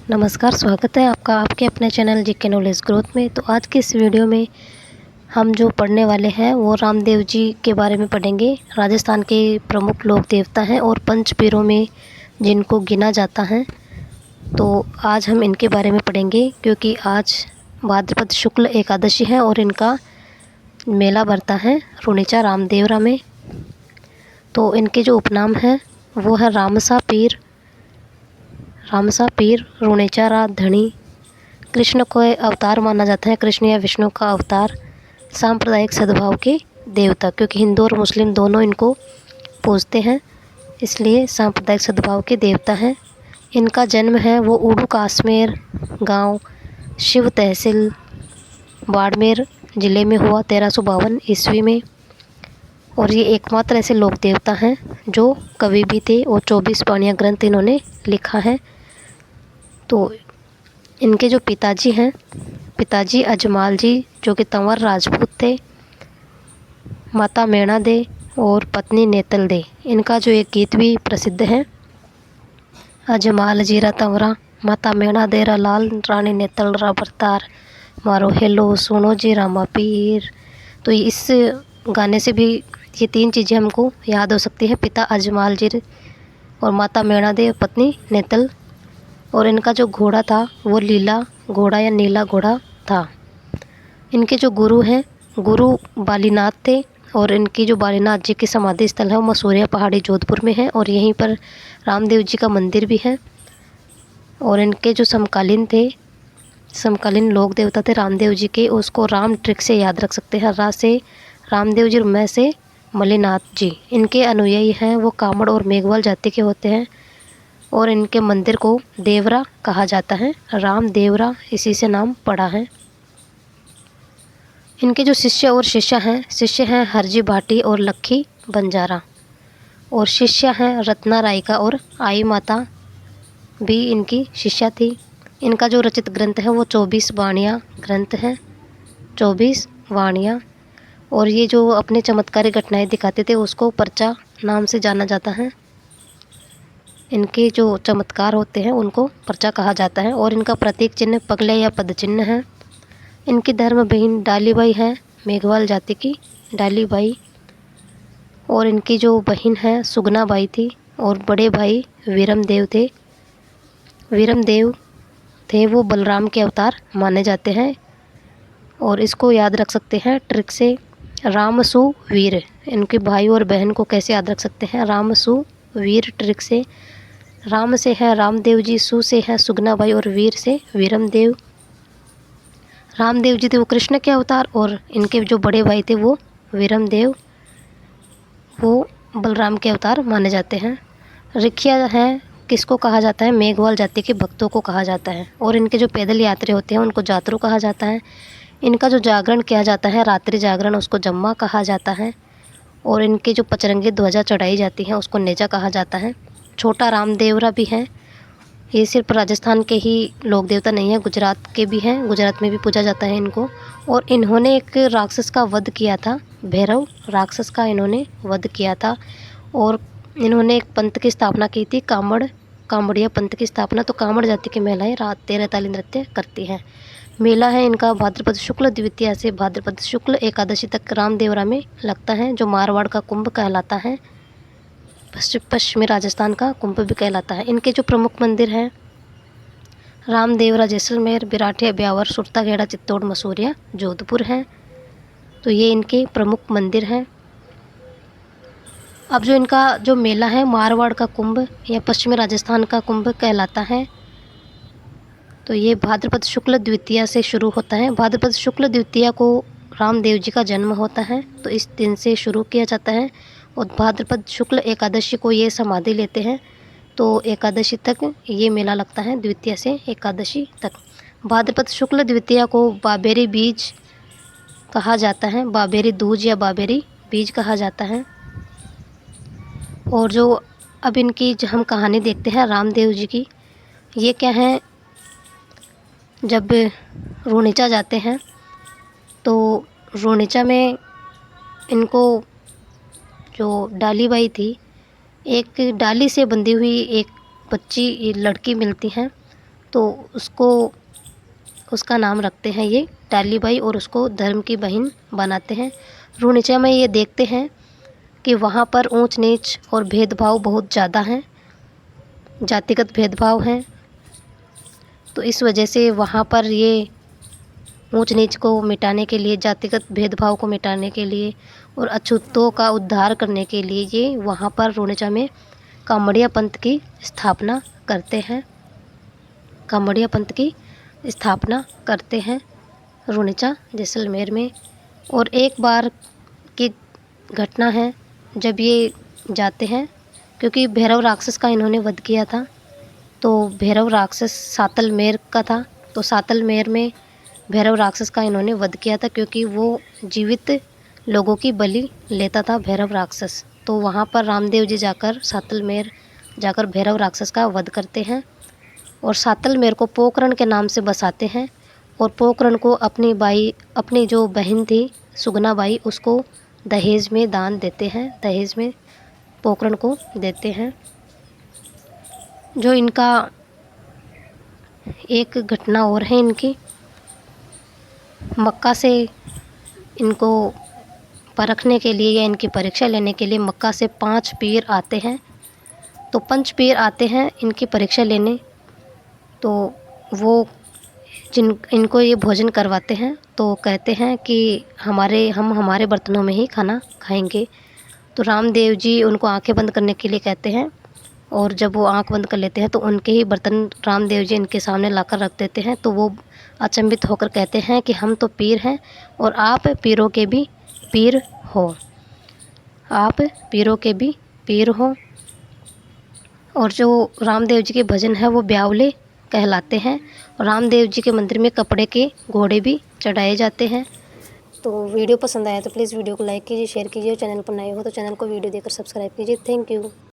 नमस्कार, स्वागत है आपका आपके अपने चैनल जीके नॉलेज ग्रोथ में। तो आज की इस वीडियो में हम जो पढ़ने वाले हैं वो रामदेव जी के बारे में पढ़ेंगे। राजस्थान के प्रमुख लोक देवता हैं और पंच पीरों में जिनको गिना जाता है। तो आज हम इनके बारे में पढ़ेंगे क्योंकि आज भाद्रपद शुक्ल एकादशी है और इनका मेला भरता है रुणीचा रामदेवरा में। तो इनके जो उपनाम हैं वो है रामसा पीर, रुणीचा धणी। कृष्ण को अवतार माना जाता है, कृष्ण या विष्णु का अवतार। सांप्रदायिक सद्भाव के देवता, क्योंकि हिंदू और मुस्लिम दोनों इनको पूजते हैं, इसलिए सांप्रदायिक सद्भाव के देवता हैं। इनका जन्म है वो उड़ू काश्मीर गांव, शिव तहसील, बाड़मेर ज़िले में हुआ 1352 ईस्वी में। और ये एकमात्र ऐसे लोक देवता हैं जो कवि भी थे और 24 वाणियाँ ग्रंथ इन्होंने लिखा है। तो इनके जो पिताजी अजमाल जी जो कि तंवर राजपूत थे, माता मैणा दे और पत्नी नेतल दे। इनका जो एक गीत भी प्रसिद्ध है, अजमाल जी रा तंवरा, माता मैणा दे रा लाल, रानी नेतल रा बरतार, मारो हेलो सुनो जी रामा पीर। तो इस गाने से भी ये 3 चीज़ें हमको याद हो सकती हैं, पिता अजमाल जी और माता मैणा दे, पत्नी नेतल। और इनका जो घोड़ा था वो लीला घोड़ा या नीला घोड़ा था। इनके जो गुरु बालीनाथ थे और इनकी जो बालीनाथ जी की समाधि स्थल है वो मसूरिया पहाड़ी जोधपुर में है और यहीं पर रामदेव जी का मंदिर भी है। और इनके जो समकालीन लोक देवता थे रामदेव जी के, उसको राम ट्रिक से याद रख सकते हैं। रा से रामदेव जी, मैं से मलिनाथ जी। इनके अनुयायी हैं वो कामड़ और मेघवाल जाति के होते हैं और इनके मंदिर को देवरा कहा जाता है। राम देवरा इसी से नाम पड़ा है। इनके जो शिष्य हैं हरजी भाटी और लक्खी बंजारा, और शिष्या हैं रत्ना रायका और आई माता भी इनकी शिष्या थी। इनका जो रचित ग्रंथ है वो 24 वाणियाँ ग्रंथ है, 24 वाणियाँ। और ये जो अपने चमत्कारी घटनाएं दिखाते थे उसको पर्चा नाम से जाना जाता है। इनके जो चमत्कार होते हैं उनको पर्चा कहा जाता है। और इनका प्रतीक चिन्ह पगले या पद चिन्ह है। इनकी धर्म बहन डालीबाई है, मेघवाल जाति की डालीबाई। और इनकी जो बहन है सुगना बाई थी और बड़े भाई वीरमदेव थे वो बलराम के अवतार माने जाते हैं। और इसको याद रख सकते हैं ट्रिक से, रामसु वीर। इनके भाई और बहन को कैसे याद रख सकते हैं, रामसु वीर ट्रिक से। राम से है रामदेव जी, सु से है सुगनाबाई और वीर से वीरमदेव। रामदेव जी थे वो कृष्ण के अवतार और इनके जो बड़े भाई थे वो वीरमदेव, वो बलराम के अवतार माने जाते हैं। रिखिया है किसको कहा जाता है, मेघवाल जाति के भक्तों को कहा जाता है। और इनके जो पैदल यात्री होते हैं उनको जातरू कहा जाता है। इनका जो जागरण किया जाता है रात्रि जागरण, उसको जम्मा कहा जाता है। और इनके जो पचरंगी ध्वजा चढ़ाई जाती है उसको नेजा कहा जाता है। छोटा रामदेवरा भी है। ये सिर्फ राजस्थान के ही लोक देवता नहीं है, गुजरात के भी हैं, गुजरात में भी पूजा जाता है इनको। और इन्होंने एक राक्षस का वध किया था, भैरव राक्षस का इन्होंने वध किया था। और इन्होंने एक पंथ की स्थापना की थी, कांवड़िया पंथ की स्थापना। तो कांवड़ जाति की महिलाएं रात 13 ताली नृत्य करती हैं। मेला है इनका भाद्रपद शुक्ल द्वितीया से भाद्रपद शुक्ल एकादशी तक रामदेवरा में लगता है, जो मारवाड़ का कुंभ कहलाता है, पश्चिमी राजस्थान का कुंभ भी कहलाता है। इनके जो प्रमुख मंदिर हैं रामदेवरा जैसलमेर, बिराठिया ब्यावर, सुरताखेड़ा, चित्तौड़, मसूरिया, जोधपुर हैं। तो ये इनके प्रमुख मंदिर हैं। अब जो इनका जो मेला है मारवाड़ का कुंभ या पश्चिमी राजस्थान का कुंभ कहलाता है। तो ये भाद्रपद शुक्ल द्वितीया से शुरू होता है। भाद्रपद शुक्ल द्वितीया को रामदेव जी का जन्म होता है, तो इस दिन से शुरू किया जाता है। और भाद्रपद शुक्ल एकादशी को ये समाधि लेते हैं, तो एकादशी तक ये मेला लगता है, द्वितीया से एकादशी तक। भाद्रपद शुक्ल द्वितीया को बाबेरी बीज कहा जाता है, बाबेरी दूज या बाबेरी बीज कहा जाता है। और जो अब इनकी जो हम कहानी देखते हैं रामदेव जी की, ये क्या है, जब रुणीचा जाते हैं तो रुणीचा में इनको जो डालीबाई थी, एक डाली से बंधी हुई एक बच्ची लड़की मिलती है। तो उसका नाम रखते हैं ये टाली बाई और उसको धर्म की बहन बनाते हैं। रूणिचा में ये देखते हैं कि वहाँ पर ऊंच नीच और भेदभाव बहुत ज़्यादा हैं, जातिगत भेदभाव हैं। तो इस वजह से वहाँ पर ये ऊंच नीच को मिटाने के लिए, जातिगत भेदभाव को मिटाने के लिए और अछूतों का उद्धार करने के लिए ये वहाँ पर रूणिचा में कामड़िया पंथ की स्थापना करते हैं। कामड़िया पंथ की स्थापना करते हैं रूणिचा जैसलमेर में। और एक बार की घटना है जब ये जाते हैं, क्योंकि भैरव राक्षस का इन्होंने वध किया था, तो भैरव राक्षस सातलमेर का था। तो सातलमेर में भैरव राक्षस का इन्होंने वध किया था, क्योंकि वो जीवित लोगों की बलि लेता था भैरव राक्षस। तो वहाँ पर रामदेव जी जाकर सातलमेर जाकर भैरव राक्षस का वध करते हैं और सातलमेर को पोकरण के नाम से बसाते हैं। और पोकरण को अपनी जो बहन थी सुगना बाई, उसको दहेज में दान देते हैं, दहेज में पोकरण को देते हैं। जो इनका एक घटना और है इनकी, मक्का से इनको परखने के लिए या इनकी परीक्षा लेने के लिए मक्का से 5 पीर आते हैं। तो 5 पीर आते हैं इनकी परीक्षा लेने। तो वो इनको ये भोजन करवाते हैं, तो कहते हैं कि हम हमारे बर्तनों में ही खाना खाएंगे। तो रामदेव जी उनको आंखें बंद करने के लिए कहते हैं, और जब वो आंख बंद कर लेते हैं तो उनके ही बर्तन रामदेव जी इनके सामने लाकर रख देते हैं। तो वो अचंभित होकर कहते हैं कि हम तो पीर हैं और आप पीरों के भी पीर हो, आप पीरों के भी पीर हो। और जो रामदेव जी के भजन है वो ब्यावले कहलाते हैं। और रामदेव जी के मंदिर में कपड़े के घोड़े भी चढ़ाए जाते हैं। तो वीडियो पसंद आया तो प्लीज़ वीडियो को लाइक कीजिए, शेयर कीजिए। चैनल पर नए हो तो चैनल को वीडियो देखकर सब्सक्राइब कीजिए। Thank you.